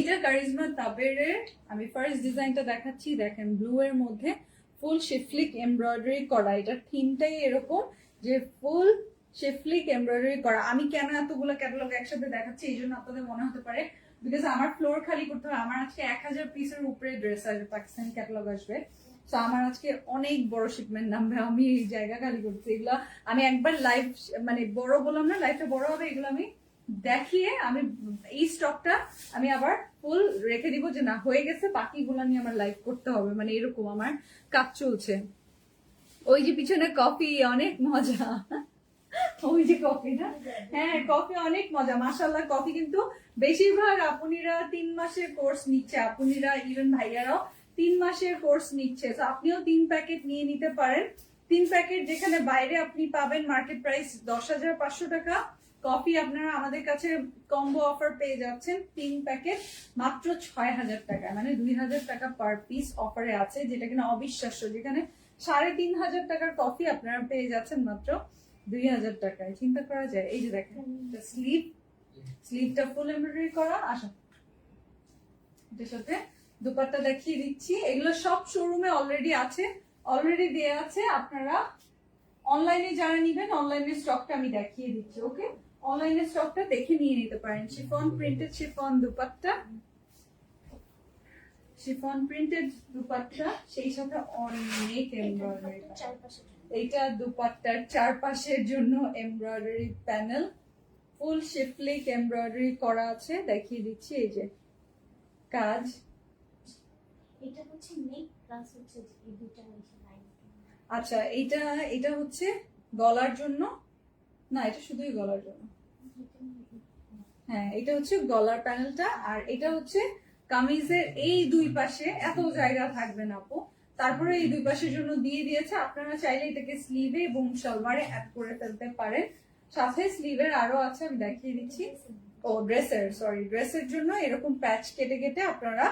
এটা কারিজমা তাবেরের আমি ফার্স্ট ডিজাইনটা দেখাচ্ছি। দেখেন ব্লু এর মধ্যে ফুল শিফলিক এমব্রয়ডারি করা, এটা থিমটাই এরকম যে ফুল শিফলিক এমব্রয়ডারি করা। আমি কেন এতগুলো ক্যাটালগ একসাথে দেখাচ্ছি এই জন্য আপনাদের মনে হতে পারে বিকজ আমার ফ্লোর খালি করতে হবে। আমার আজকে 1000 পিসের উপরে ড্রেস আসবে, পাকিস্তানি ক্যাটালগ আসবে। তো আমার আজকে অনেক বড় শিপমেন্ট নামবে, আমি এই জায়গা খালি করছি। এগুলো আমি একবার লাইভ মানে বড় বললাম না, লাইভটা বড় হবে, এগুলো আমি দেখিয়ে আমি এই স্টকটা আমি আবার ফুল রেখে দিব যে না হয়ে গেছে, বাকিগুলো নিয়ে আমার লাইভ করতে হবে, মানে এরকম আমার কাজ চলছে। ওই যে পিছনে কফি অনেক মজা, ওই যে কফি না, হ্যাঁ কফি অনেক মজা মাশাআল্লাহ। কফি কিন্তু বেশিরভাগ আপুনিরা 3 মাসের কোর্স নিচ্ছে, আপুনিরা ইভেন ভাইয়ারাও 3 মাসের কোর্স নিচ্ছে। তো আপনিও 3 প্যাকেট নিয়ে নিতে পারেন। 3 প্যাকেট যেখানে বাইরে আপনি পাবেন মার্কেট প্রাইস 10,500 টাকা, কফি আপনারা আমাদের কাছে কম্বো অফার পেয়ে যাচ্ছেন 3 প্যাকেট মাত্র 6,000 টাকা, মানে 2,000 টাকা পার পিস অফারে আছে, যেটা কিনা অবিশ্বাস্য। যেখানে 3,500 টাকার কফি আপনারা পেয়ে যাচ্ছেন মাত্র 2,000 টাকায়, চিন্তা করা যায়। এই যে দেখেন স্লিভটা ফুল এমব্রয়ডারি করা। আসা এটার সাথে দুপাট্টা দেখিয়ে দিচ্ছি। এগুলো সব শোরুমে অলরেডি আছে, অলরেডি দেয়া আছে। আপনারা অনলাইনে যারা নিবেন অনলাইনে স্টকটা আমি দেখিয়ে দিচ্ছি। ওকে, অনলাইনে স্টকটা দেখে নিয়ে নিতে পারেন। Chiffon printed chiffon dupatta, chiffon printed dupatta, সেই সাথে অনেক এমব্রয়ডারি। এইটা দুপাট্টার চারপাশের জন্য এমব্রয়ডারি প্যানেল, ফুল শিফলিক এমব্রয়ডারি করা আছে, দেখিয়ে দিচ্ছি। এই যে কাজ, এটা হচ্ছে নেক প্লাস হচ্ছে এই দুটো নিচে লাইন। আচ্ছা এটা এটা হচ্ছে গলার জন্য না, এটা শুধুই গলার জন্য। হ্যাঁ এটা হচ্ছে গলার প্যানেলটা, আর এটা হচ্ছে কামিজের এই দুই পাশে এত জায়গা থাকবে না আপু, তারপরে এই দুই পাশের জন্য দিয়ে দিয়েছে। আপনারা চাইলে এটাকে স্লিভে এবং সালোয়ারে অ্যাড করে ফেলতে পারেন। সাথে স্লিভের আরো আছে, আমি দেখিয়ে দিচ্ছি। ও ড্রেসের, সরি ড্রেসের জন্য এরকম প্যাচ কেটে কেটে আপনারা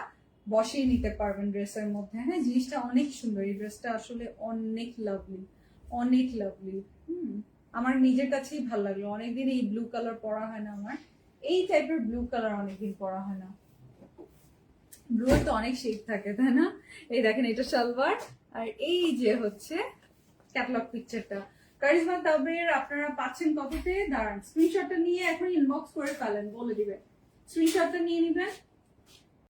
বসিয়ে নিতে পারবেন ড্রেসের মধ্যে। হ্যাঁ জিনিসটা অনেক সুন্দর, এই ড্রেসটা আসলে অনেক লাভলি, অনেক লাভলি। আমার নিজের কাছেই ভালো লাগলো। অনেকদিন এই ব্লু কালার পরা হয় না আমার, এই টাইপের ব্লু কালার অনেকদিন পরা হয় না। ব্লু এর তো অনেক শেড থাকে তাই না। এই দেখেন এটা সালোয়ার, আর এই যে হচ্ছে ক্যাটালগ পিকচারটা। কারিজমা তাবের আপনারা পাচ্ছেন কততে, দাঁড়ান স্ক্রিনশটটা নিয়ে এখন ইনবক্স করে ফেলেন, বলে দিবে স্ক্রিনশটটা নিয়ে নিবেন।